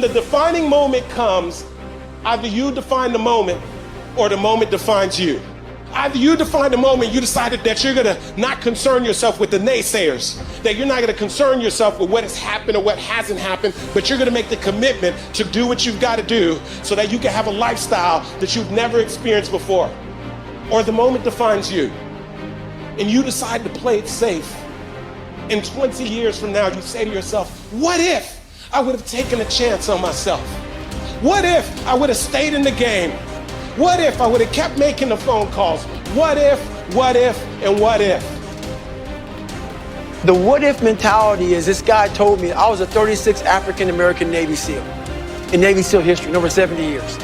when the defining moment comes, either you define the moment or the moment defines you. Either you define the moment, you decided that you're gonna not concern yourself with the naysayers, that you're not gonna concern yourself with what has happened or what hasn't happened, but you're gonna make the commitment to do what you've gotta do so that you can have a lifestyle that you've never experienced before. Or the moment defines you, and you decide to play it safe. And 20 years from now, you say to yourself, what if I would have taken a chance on myself? What if I would have stayed in the game? What if I would have kept making the phone calls? What if, and what if? The what if mentality is this guy told me I was a 36th African-American Navy SEAL in Navy SEAL history, over 70 years.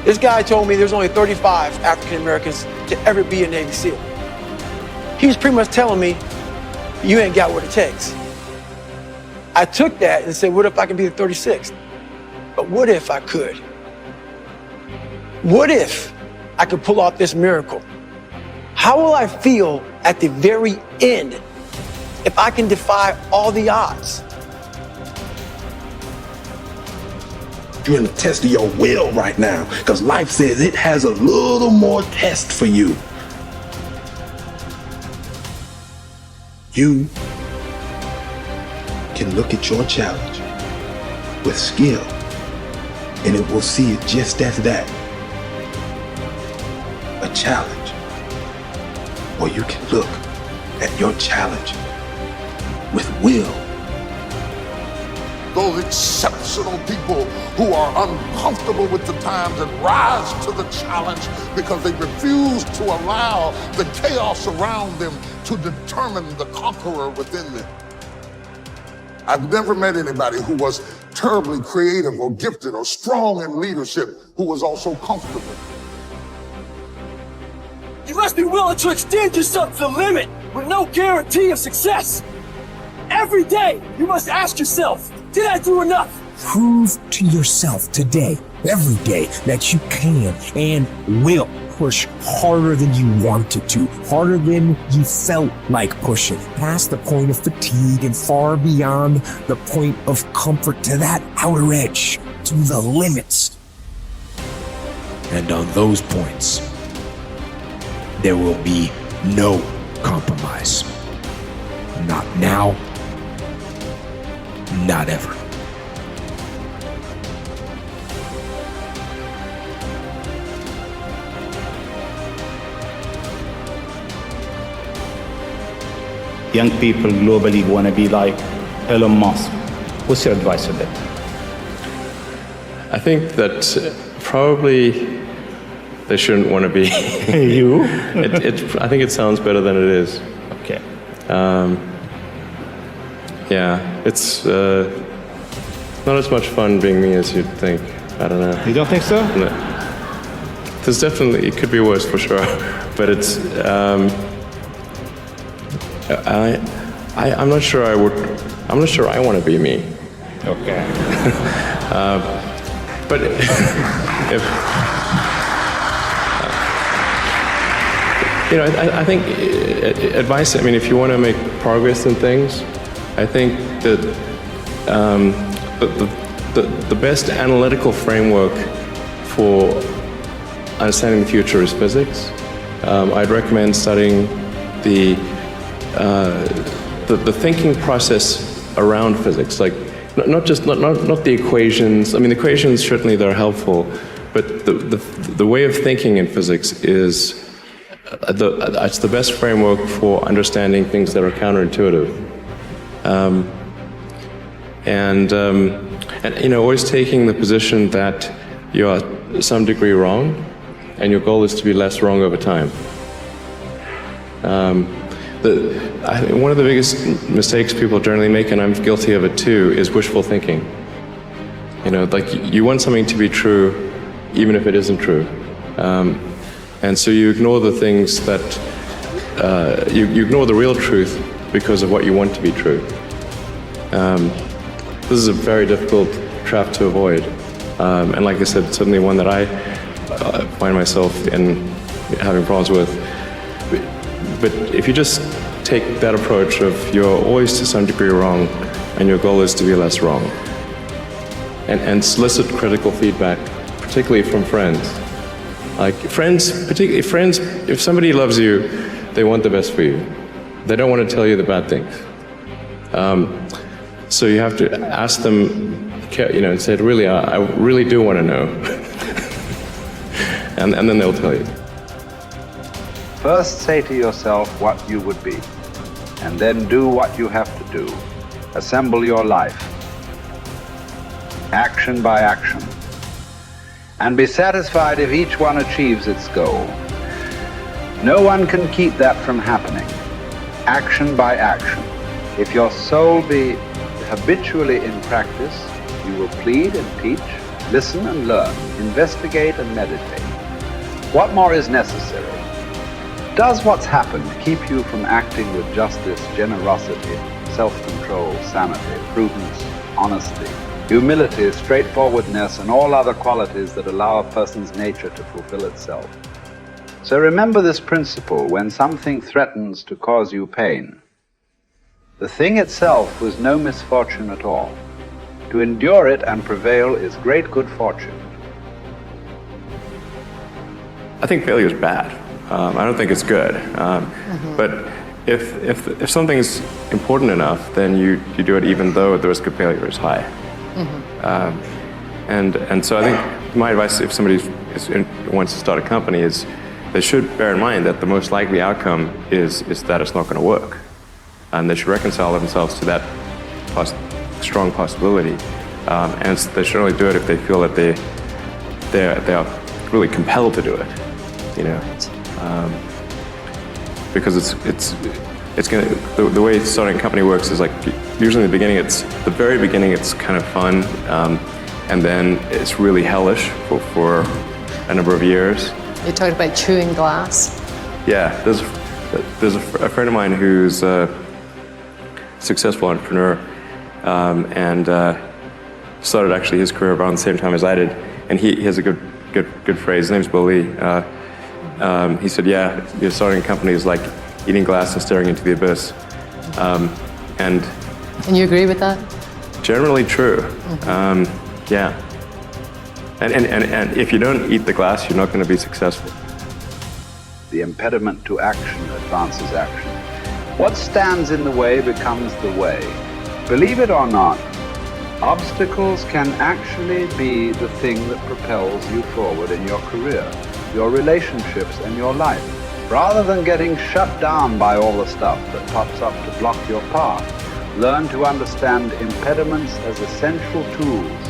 This guy told me there's only 35 African-Americans to ever be a Navy SEAL. He was pretty much telling me, you ain't got what it takes. I took that and said, what if I can be the 36th? But what if I could? What if I could pull off this miracle? How will I feel at the very end if I can defy all the odds? You're in the test of your will right now because life says it has a little more test for you. You can look at your challenge with skill and it will see it just as that. A challenge. Or you can look at your challenge with will. Those exceptional people who are uncomfortable with the times and rise to the challenge because they refuse to allow the chaos around them to determine the conqueror within them. I've never met anybody who was terribly creative or gifted or strong in leadership who was also comfortable. You must be willing to extend yourself to the limit with no guarantee of success. Every day, you must ask yourself, did I do enough? Prove to yourself today, every day, that you can and will push harder than you wanted to, harder than you felt like pushing, past the point of fatigue and far beyond the point of comfort to that outer edge, to the limits. And on those points, there will be no compromise. Not now, not ever. Young people globally want to be like Elon Musk. What's your advice on that? I think that probably they shouldn't want to be. You? I think it sounds better than it is. Okay. Yeah, it's not as much fun being me as you'd think. I don't know. You don't think so? No. There's definitely, it could be worse for sure, but it's, I'm not sure I'm not sure I want to be me. Okay. But if, you know, I think advice, I mean, if you want to make progress in things, I think that the best analytical framework for understanding the future is physics. I'd recommend studying the thinking process around physics, like not the equations. I mean, the equations certainly they're helpful, but the way of thinking in physics is it's the best framework for understanding things that are counterintuitive. And you know, always taking the position that you are to some degree wrong, and your goal is to be less wrong over time. One of the biggest mistakes people generally make, and I'm guilty of it too, is wishful thinking. You know, like you want something to be true, even if it isn't true. And so you ignore the things that, you ignore the real truth because of what you want to be true. This is a very difficult trap to avoid. And like I said, certainly one that I find myself in having problems with. But if you just take that approach of you're always to some degree wrong and your goal is to be less wrong, and solicit critical feedback, particularly from friends. Like friends, particularly friends, if somebody loves you, they want the best for you. They don't want to tell you the bad things. So you have to ask them, and say, really, I really do want to know. and then they'll tell you. First say to yourself what you would be, and then do what you have to do. Assemble your life, action by action, and be satisfied if each one achieves its goal. No one can keep that from happening. Action by action. If your soul be habitually in practice, you will plead and teach, listen and learn, investigate and meditate. What more is necessary? Does what's happened keep you from acting with justice, generosity, self-control, sanity, prudence, honesty, humility, straightforwardness, and all other qualities that allow a person's nature to fulfill itself? So remember this principle when something threatens to cause you pain. The thing itself was no misfortune at all. To endure it and prevail is great good fortune. I think failure is bad. I don't think it's good. But if something's important enough, then you do it even though the risk of failure is high. And so I think my advice if somebody wants to start a company is they should bear in mind that the most likely outcome is that it's not going to work. And they should reconcile themselves to that strong possibility. And they should only do it if they feel that they are really compelled to do it. Because it's going to, the way starting a company works is like usually in the very beginning it's kind of fun, and then it's really hellish for a number of years. You talked about chewing glass. Yeah, there's a friend of mine who's a successful entrepreneur, and started actually his career around the same time as I did, and he has a good phrase. His name's Bill Lee. He said, "Yeah, you're starting a company is like eating glass and staring into the abyss," and you agree with that? Generally true. Yeah. And if you don't eat the glass, you're not going to be successful. The impediment to action advances action. What stands in the way becomes the way. Believe it or not, obstacles can actually be the thing that propels you forward in your career, your relationships, and your life. Rather than getting shut down by all the stuff that pops up to block your path, learn to understand impediments as essential tools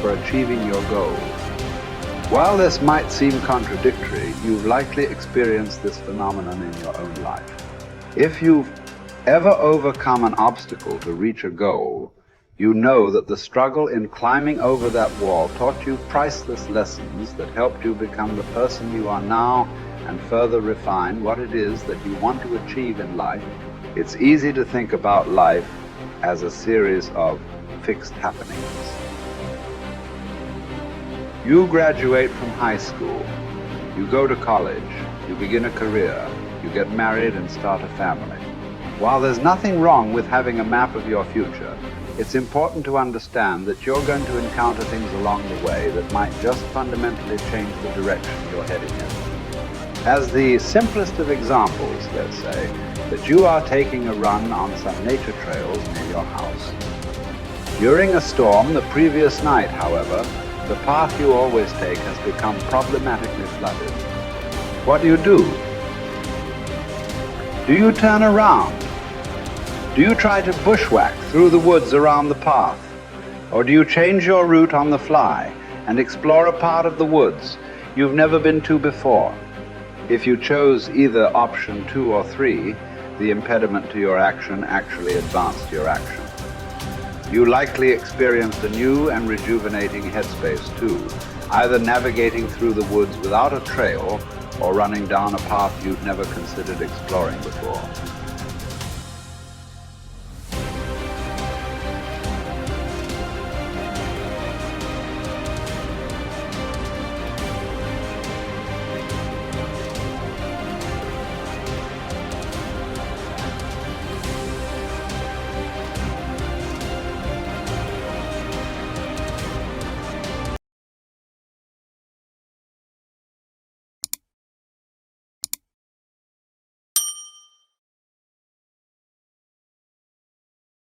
for achieving your goals. While this might seem contradictory, you've likely experienced this phenomenon in your own life. If you've ever overcome an obstacle to reach a goal, you know that the struggle in climbing over that wall taught you priceless lessons that helped you become the person you are now and further refine what it is that you want to achieve in life. It's easy to think about life as a series of fixed happenings. You graduate from high school, you go to college, you begin a career, you get married and start a family. While there's nothing wrong with having a map of your future, it's important to understand that you're going to encounter things along the way that might just fundamentally change the direction you're heading in. As the simplest of examples, let's say, that you are taking a run on some nature trails near your house. During a storm the previous night, however, the path you always take has become problematically flooded. What do? Do you turn around? Do you try to bushwhack through the woods around the path? Or do you change your route on the fly and explore a part of the woods you've never been to before? If you chose either option 2 or 3, the impediment to your action actually advanced your action. You likely experienced a new and rejuvenating headspace too, either navigating through the woods without a trail or running down a path you'd never considered exploring before.